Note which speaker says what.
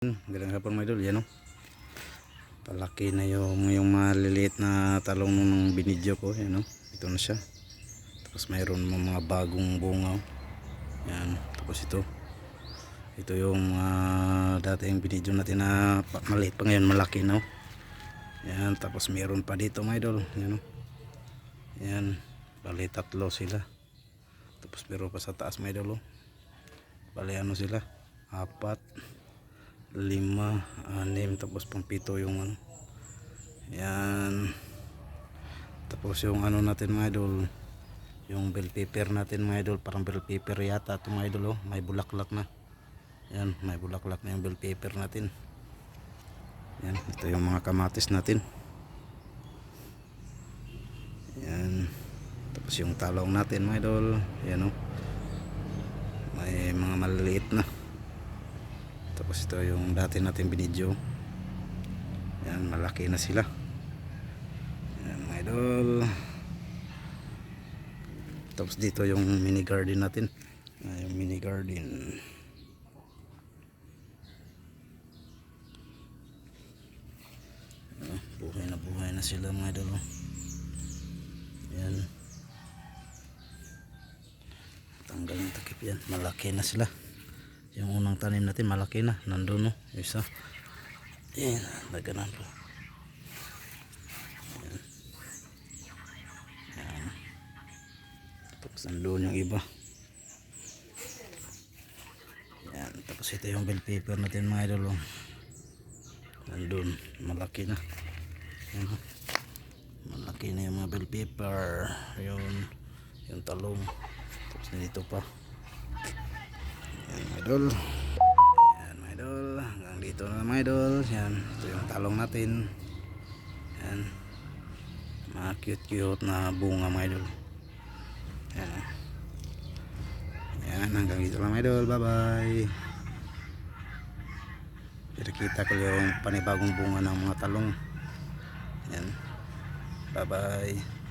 Speaker 1: Magandang hapon mga idol, yan o. Palaki na yung maliliit na talong nung binidyo ko, yan o. Ito na siya. Tapos mayroon mga bagong bunga. Yan, tapos ito. Ito yung dati yung binidyo natin na maliit pa, ngayon malaki na o. Yan, tapos mayroon pa dito mga idol, yan o. Yan, bali tatlo sila. Tapos meron pa sa taas mga idol o. Bali ano sila, 4, 5, 6, tapos pang 7 yung ano. Yan. Tapos yung ano natin mga idol, yung bell pepper natin mga idol, parang bell pepper yata ito mga idol, oh. May bulaklak na. Yan, may bulaklak na yung bell pepper natin. Yan, ito yung mga kamatis natin. Yan. Tapos yung talong natin mga idol, yan oh. May mga maliliit na. Tapos ito yung dati natin binidyo. Yan, malaki na sila. Yan mga idol. Tapos dito yung mini garden natin. Yung mini garden. Buhay na sila mga idol. Yan. Tanggal yung takip yan. Malaki na sila. Yung unang tanim natin malaki na. Nandun no. Isa. Yan. Naganan po. Yan. Yan. Tapos nandun yung iba. Yan. Tapos ito yung bell pepper natin mga idol. Nandun. Malaki na. Yan. Malaki na yung mga bell pepper. Yung talong. Tapos dito pa. Yan mga idol. Yan mga idol. Hanggang dito na mga idol. Yan. Ito yung talong natin. Yan. Mga cute na bunga mga idol. Yan. Yan. Hanggang dito na mga idol. Bye bye. Kita ko yung panibagong bunga ng mga talong. Yan. Bye bye.